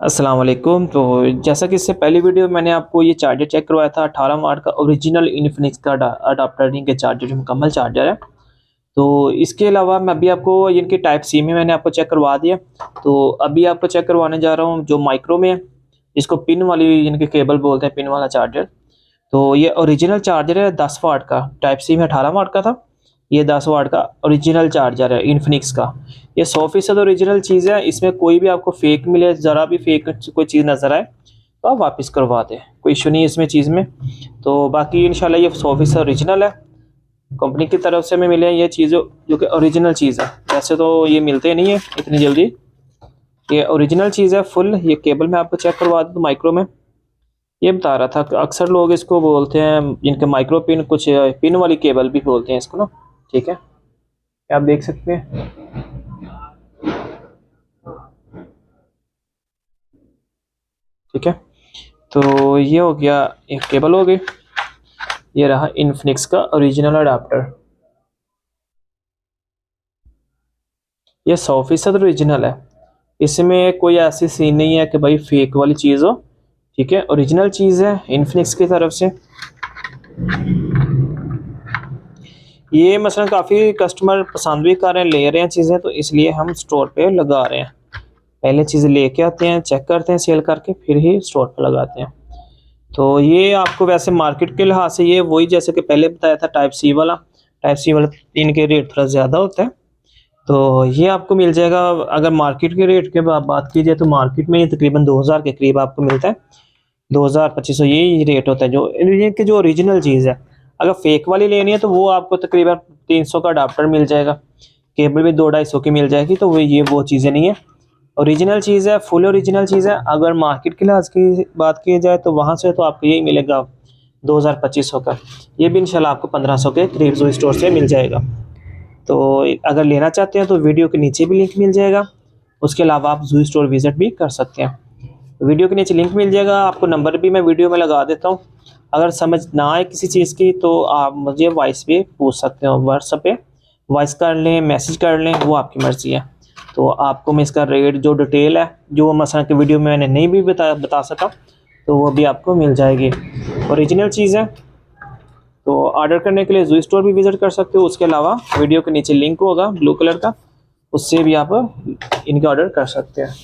अस्सलाम वालेकुम। तो जैसा कि इससे पहली वीडियो में मैंने आपको ये चार्जर चेक करवाया था 18 वाट का ओरिजिनल इन्फिनिक्स का अडाप्टर इनके चार्जर जो मुकम्मल चार्जर है। तो इसके अलावा मैं अभी आपको इनके टाइप सी में मैंने आपको चेक करवा दिया। तो अभी आपको चेक करवाने जा रहा हूँ जो माइक्रो में है, इसको पिन वाली इनके केबल बोलते हैं, पिन वाला चार्जर। तो ये ओरिजिनल चार्जर है 10 वाट का, टाइप सी में 18 वाट का था, ये 10 वाट का ओरिजिनल चार्जर है इन्फिनिक्स का। ये 100% ओरिजिनल चीज़ है, इसमें कोई भी आपको फेक मिले, ज़रा भी फेक कोई चीज़ नज़र आए तो आप वापस करवा दें, कोई इशू नहीं है इसमें चीज़ में। तो बाकी इंशाल्लाह ये 100% ओरिजिनल है, कंपनी की तरफ से हमें मिले हैं ये चीज़ जो कि ओरिजिनल चीज़ है। वैसे तो ये मिलते नहीं है इतनी जल्दी, ये ओरिजिनल चीज़ है फुल। ये केबल मैं आपको चेक करवा दूँ माइक्रो में, ये बता रहा था अक्सर लोग इसको बोलते हैं जिनके माइक्रो पिन, कुछ पिन वाली केबल भी बोलते हैं इसको ना। ठीक है, आप देख सकते हैं। ठीक है, तो ये हो गया, एक केबल हो गई। ये रहा इन्फिनिक्स का ओरिजिनल अडाप्टर, ये 100% ओरिजिनल है, इसमें कोई ऐसी सीन नहीं है कि भाई फेक वाली चीज़ हो। ठीक है, ओरिजिनल चीज़ है इन्फिनिक्स की तरफ से। ये मसलन काफ़ी कस्टमर पसंद भी कर रहे हैं, ले रहे हैं चीज़ें, तो इसलिए हम स्टोर पे लगा रहे हैं। पहले चीज़ें लेके आते हैं, चेक करते हैं सेल करके, फिर ही स्टोर पर लगाते हैं। तो ये आपको वैसे मार्केट के लिहाज से ये वही, जैसे कि पहले बताया था, टाइप सी वाला इनके रेट थोड़ा ज़्यादा होता है। तो ये आपको मिल जाएगा, अगर मार्केट के रेट के बात की जाए तो मार्केट में ये तकरीबन 2000 के करीब आपको मिलता है, 2000-2500 ये रेट होता है जो ओरिजिनल चीज़ है। अगर फेक वाली लेनी है तो वो आपको तकरीबन 300 का अडाप्टर मिल जाएगा, केबल भी 200-250 की मिल जाएगी। तो वो चीज़ें नहीं है, ओरिजिनल चीज़ है, फुल ओरिजिनल चीज़ है। अगर मार्केट के लिहाज की बात की जाए तो वहाँ से तो आपको यही मिलेगा 2000-2500 का, ये भी इंशाल्लाह आपको 1500 के करीब जो स्टोर से मिल जाएगा। तो अगर लेना चाहते हैं तो वीडियो के नीचे भी लिंक मिल जाएगा, उसके अलावा आप जू स्टोर विज़िट भी कर सकते हैं। वीडियो के नीचे लिंक मिल जाएगा, आपको नंबर भी मैं वीडियो में लगा देता हूँ। अगर समझ ना आए किसी चीज़ की तो आप मुझे वॉइस पे पूछ सकते हो, व्हाट्सएप पे वॉइस कर लें, मैसेज कर लें, वो आपकी मर्ज़ी है। तो आपको मैं इसका रेट जो डिटेल है, जो मसलन की वीडियो में मैंने नहीं भी बता सका, तो वो भी आपको मिल जाएगी। ओरिजिनल चीज़ है, तो ऑर्डर करने के लिए जू स्टोर भी विज़िट कर सकते हो। उसके अलावा वीडियो के नीचे लिंक होगा ब्लू कलर का, उससे भी आप इनके ऑर्डर कर सकते हैं।